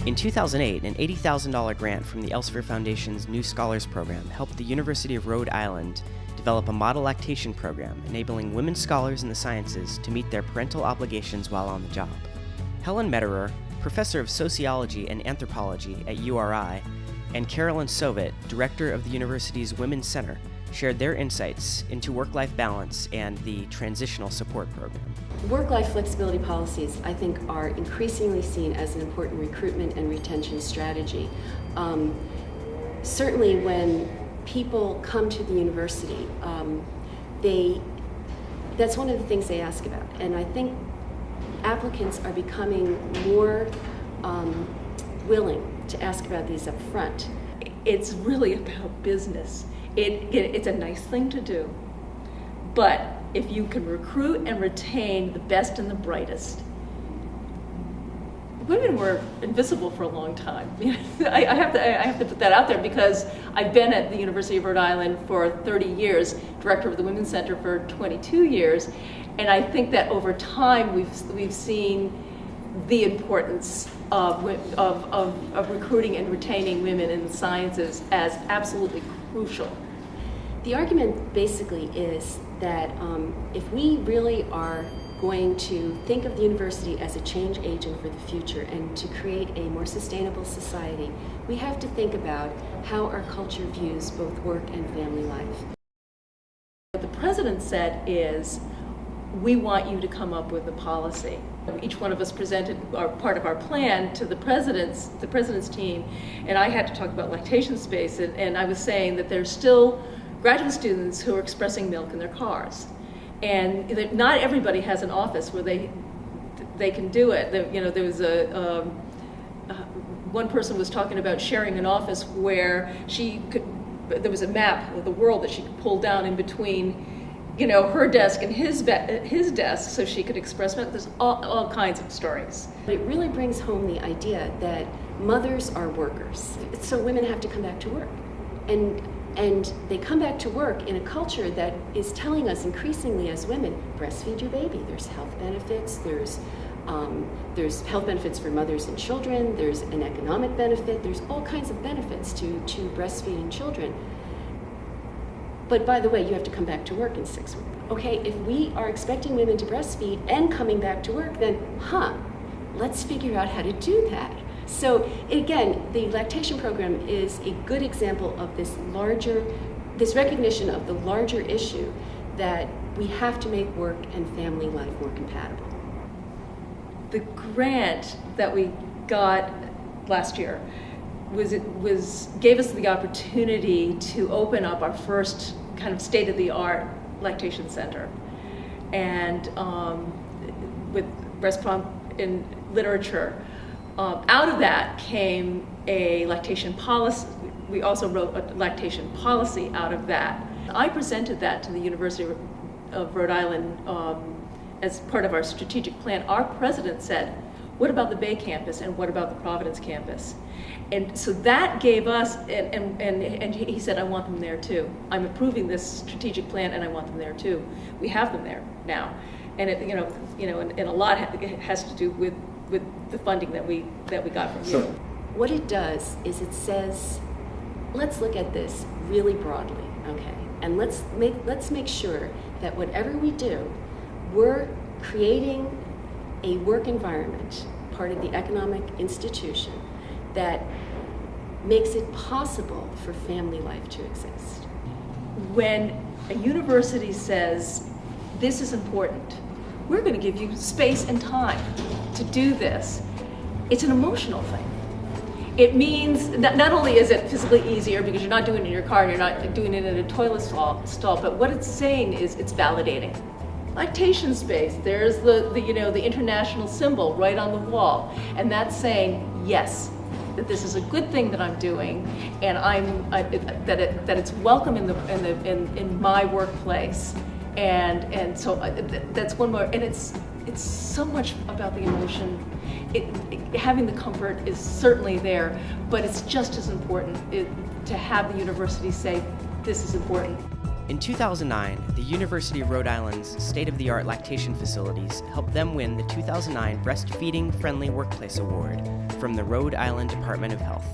In 2008, an $80,000 grant from the Elsevier Foundation's New Scholars Program helped the University of Rhode Island develop a model lactation program enabling women scholars in the sciences to meet their parental obligations while on the job. Helen Metterer, professor of sociology and anthropology at URI, and Carolyn Sovitt, director of the university's Women's Center, shared their insights into work-life balance and the transitional support program. Work-life flexibility policies, I think, are increasingly seen as an important recruitment and retention strategy. Certainly when people come to the university, that's one of the things they ask about. And I think applicants are becoming more willing to ask about these up front. It's really about business. It's a nice thing to do, but if you can recruit and retain the best and the brightest, women were invisible for a long time. I have to put that out there because I've been at the University of Rhode Island for 30 years, director of the Women's Center for 22 years, and I think that over time we've seen the importance of recruiting and retaining women in the sciences as absolutely crucial. The argument basically is that if we really are going to think of the university as a change agent for the future and to create a more sustainable society, we have to think about how our culture views both work and family life. What the president said is, we want you to come up with a policy. Each one of us presented part of our plan to the president's team, and I had to talk about lactation space, and I was saying that there's still graduate students who are expressing milk in their cars, and that not everybody has an office where they can do it. There was one person was talking about sharing an office where there was a map of the world that she could pull down in between her desk and his desk so she could express milk. There's all kinds of stories. It really brings home the idea that mothers are workers, so women have to come back to work. And they come back to work in a culture that is telling us increasingly as women, breastfeed your baby. There's health benefits, there's health benefits for mothers and children, there's an economic benefit, there's all kinds of benefits to breastfeeding children. But by the way, you have to come back to work in 6 weeks. Okay, if we are expecting women to breastfeed and coming back to work, then let's figure out how to do that. So again, the lactation program is a good example of this recognition of the larger issue that we have to make work and family life more compatible. The grant that we got last year gave us the opportunity to open up our first kind of state-of-the-art lactation center, and with breast pump in literature. Out of that came a lactation policy. We also wrote a lactation policy out of that. I presented that to the University of Rhode Island as part of our strategic plan. Our president said, what about the Bay campus and what about the Providence campus? And so that gave us, and he said, I want them there too. I'm approving this strategic plan and I want them there too. We have them there now. And and a lot has to do with the funding that we got from you. What it does is it says, let's look at this really broadly, okay? And let's make sure that whatever we do, we're creating a work environment, part of the economic institution, that makes it possible for family life to exist. When a university says, this is important, we're going to give you space and time to do this, it's an emotional thing. It means not only is it physically easier because you're not doing it in your car and you're not doing it in a toilet stall, but what it's saying is it's validating. Lactation space, there's the international symbol right on the wall, and that's saying yes, that this is a good thing that I'm doing, and that it's welcome in my workplace, and so that's one more, and it's so much about the emotion. Having the comfort is certainly there, but it's just as important to have the university say this is important. In 2009, the University of Rhode Island's state-of-the-art lactation facilities helped them win the 2009 Breastfeeding Friendly Workplace Award from the Rhode Island Department of Health.